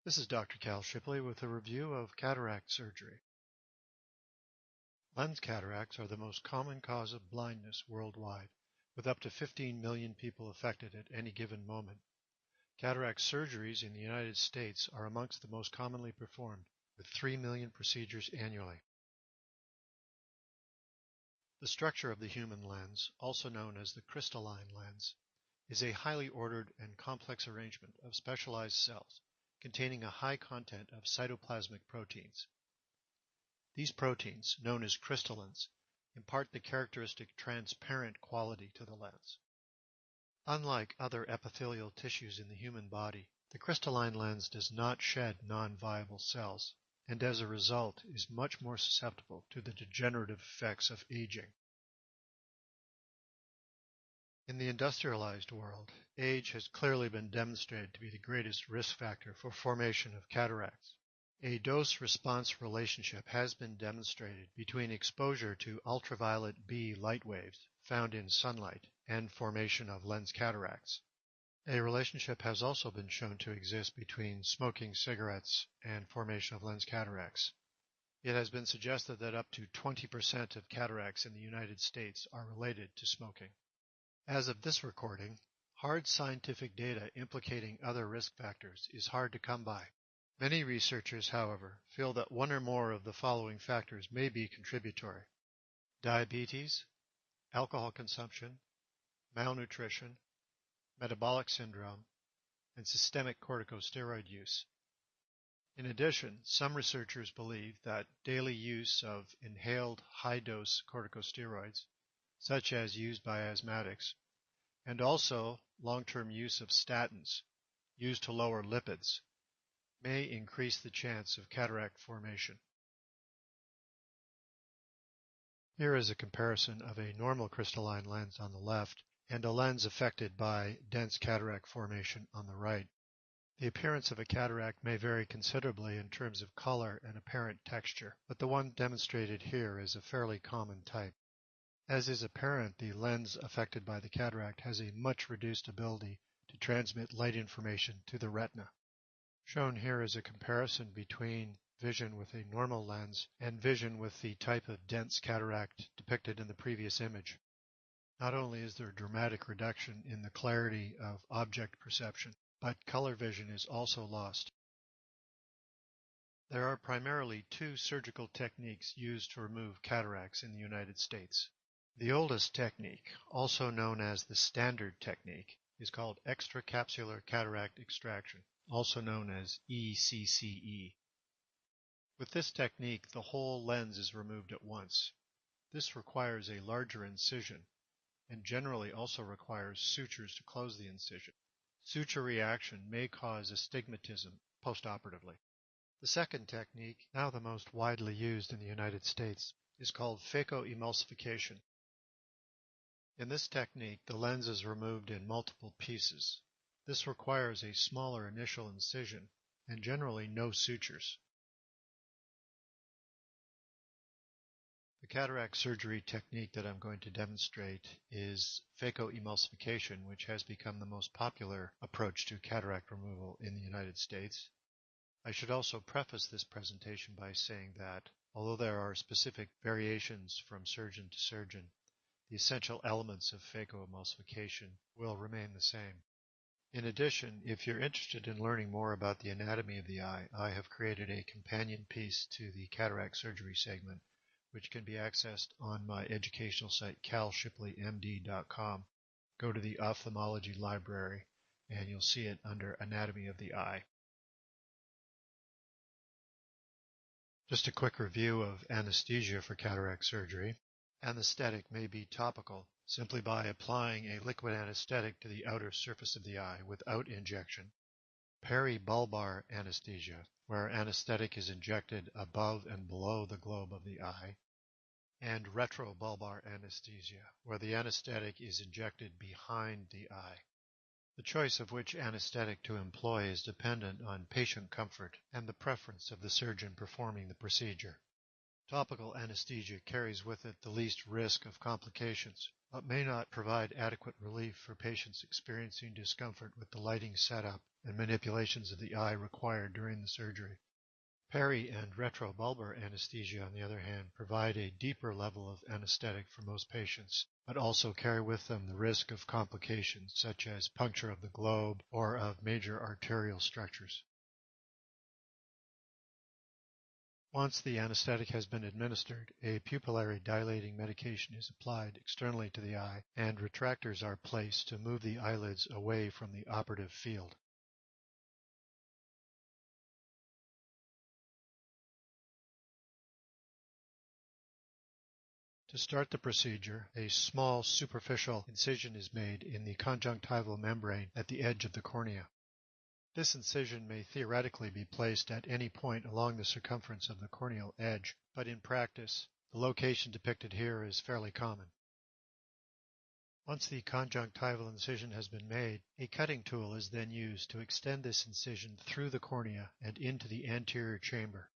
This is Dr. Cal Shipley with a review of cataract surgery. Lens cataracts are the most common cause of blindness worldwide, with up to 15 million people affected at any given moment. Cataract surgeries in the United States are amongst the most commonly performed, with 3 million procedures annually. The structure of the human lens, also known as the crystalline lens, is a highly ordered and complex arrangement of specialized cells containing a high content of cytoplasmic proteins. These proteins, known as crystallins, impart the characteristic transparent quality to the lens. Unlike other epithelial tissues in the human body, the crystalline lens does not shed non-viable cells, and as a result is much more susceptible to the degenerative effects of aging. In the industrialized world, age has clearly been demonstrated to be the greatest risk factor for formation of cataracts. A dose-response relationship has been demonstrated between exposure to ultraviolet B light waves found in sunlight and formation of lens cataracts. A relationship has also been shown to exist between smoking cigarettes and formation of lens cataracts. It has been suggested that up to 20% of cataracts in the United States are related to smoking. As of this recording, hard scientific data implicating other risk factors is hard to come by. Many researchers, however, feel that one or more of the following factors may be contributory: diabetes, alcohol consumption, malnutrition, metabolic syndrome, and systemic corticosteroid use. In addition, some researchers believe that daily use of inhaled high-dose corticosteroids, such as used by asthmatics, and also long-term use of statins used to lower lipids, may increase the chance of cataract formation. Here is a comparison of a normal crystalline lens on the left and a lens affected by dense cataract formation on the right. The appearance of a cataract may vary considerably in terms of color and apparent texture, but the one demonstrated here is a fairly common type. As is apparent, the lens affected by the cataract has a much reduced ability to transmit light information to the retina. Shown here is a comparison between vision with a normal lens and vision with the type of dense cataract depicted in the previous image. Not only is there a dramatic reduction in the clarity of object perception, but color vision is also lost. There are primarily two surgical techniques used to remove cataracts in the United States. The oldest technique, also known as the standard technique, is called extracapsular cataract extraction, also known as ECCE. With this technique, the whole lens is removed at once. This requires a larger incision and generally also requires sutures to close the incision. Suture reaction may cause astigmatism postoperatively. The second technique, now the most widely used in the United States, is called phacoemulsification. In this technique, the lens is removed in multiple pieces. This requires a smaller initial incision and generally no sutures. The cataract surgery technique that I'm going to demonstrate is phacoemulsification, which has become the most popular approach to cataract removal in the United States. I should also preface this presentation by saying that, although there are specific variations from surgeon to surgeon, the essential elements of phacoemulsification will remain the same. In addition, if you're interested in learning more about the anatomy of the eye, I have created a companion piece to the cataract surgery segment, which can be accessed on my educational site, calshipleymd.com. Go to the ophthalmology library, and you'll see it under Anatomy of the Eye. Just a quick review of anesthesia for cataract surgery. Anesthetic may be topical, simply by applying a liquid anesthetic to the outer surface of the eye without injection. Peribulbar anesthesia, where anesthetic is injected above and below the globe of the eye. And retrobulbar anesthesia, where the anesthetic is injected behind the eye. The choice of which anesthetic to employ is dependent on patient comfort and the preference of the surgeon performing the procedure. Topical anesthesia carries with it the least risk of complications, but may not provide adequate relief for patients experiencing discomfort with the lighting setup and manipulations of the eye required during the surgery. Peri- and retrobulbar anesthesia, on the other hand, provide a deeper level of anesthetic for most patients, but also carry with them the risk of complications such as puncture of the globe or of major arterial structures. Once the anesthetic has been administered, a pupillary dilating medication is applied externally to the eye, and retractors are placed to move the eyelids away from the operative field. To start the procedure, a small superficial incision is made in the conjunctival membrane at the edge of the cornea. This incision may theoretically be placed at any point along the circumference of the corneal edge, but in practice, the location depicted here is fairly common. Once the conjunctival incision has been made, a cutting tool is then used to extend this incision through the cornea and into the anterior chamber.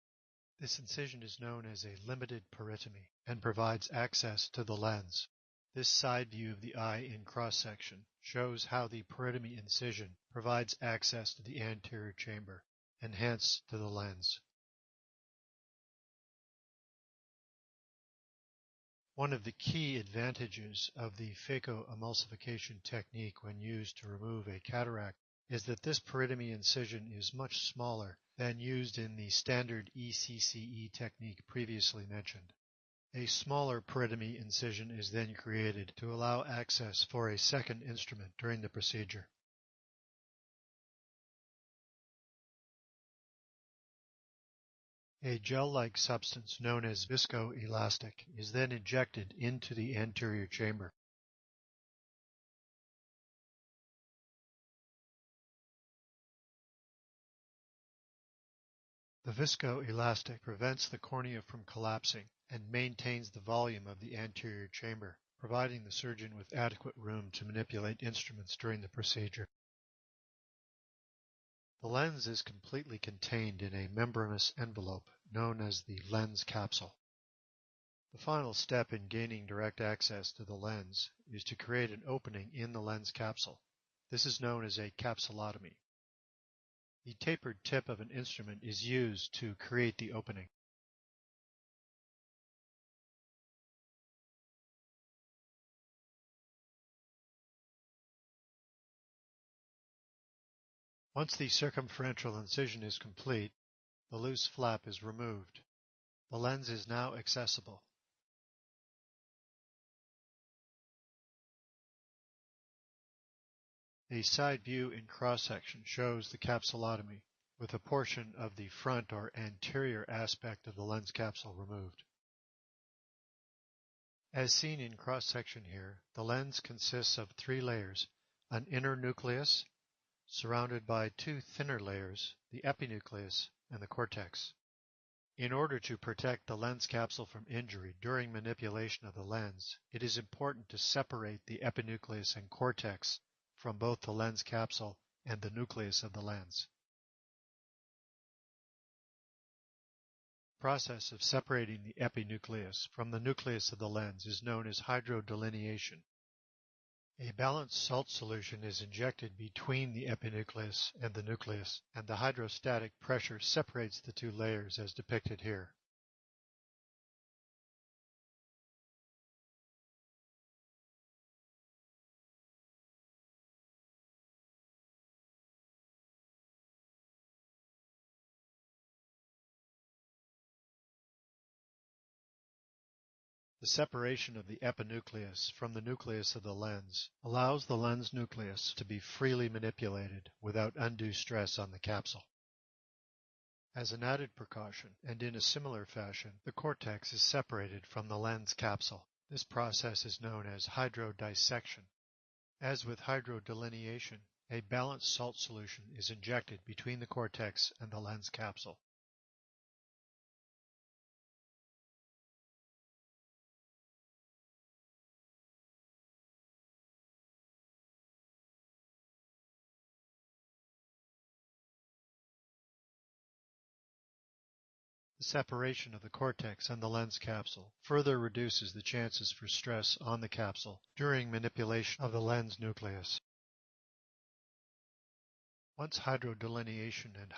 This incision is known as a limited peritomy and provides access to the lens. This side view of the eye in cross-section shows how the peritomy incision provides access to the anterior chamber and hence to the lens. One of the key advantages of the phacoemulsification technique when used to remove a cataract is that this peritomy incision is much smaller than used in the standard ECCE technique previously mentioned. A smaller peritomy incision is then created to allow access for a second instrument during the procedure. A gel-like substance known as viscoelastic is then injected into the anterior chamber. The viscoelastic prevents the cornea from collapsing and maintains the volume of the anterior chamber, providing the surgeon with adequate room to manipulate instruments during the procedure. The lens is completely contained in a membranous envelope known as the lens capsule. The final step in gaining direct access to the lens is to create an opening in the lens capsule. This is known as a capsulotomy. The tapered tip of an instrument is used to create the opening. Once the circumferential incision is complete, the loose flap is removed. The lens is now accessible. A side view in cross-section shows the capsulotomy, with a portion of the front or anterior aspect of the lens capsule removed. As seen in cross-section here, the lens consists of 3 layers: an inner nucleus, surrounded by 2 thinner layers, the epinucleus and the cortex. In order to protect the lens capsule from injury during manipulation of the lens, it is important to separate the epinucleus and cortex from both the lens capsule and the nucleus of the lens. The process of separating the epinucleus from the nucleus of the lens is known as hydrodelineation. A balanced salt solution is injected between the epinucleus and the nucleus, and the hydrostatic pressure separates the 2 layers as depicted here. The separation of the epinucleus from the nucleus of the lens allows the lens nucleus to be freely manipulated without undue stress on the capsule. As an added precaution, and in a similar fashion, the cortex is separated from the lens capsule. This process is known as hydrodissection. As with hydrodelineation, a balanced salt solution is injected between the cortex and the lens capsule. The separation of the cortex and the lens capsule further reduces the chances for stress on the capsule during manipulation of the lens nucleus. Once hydrodelineation and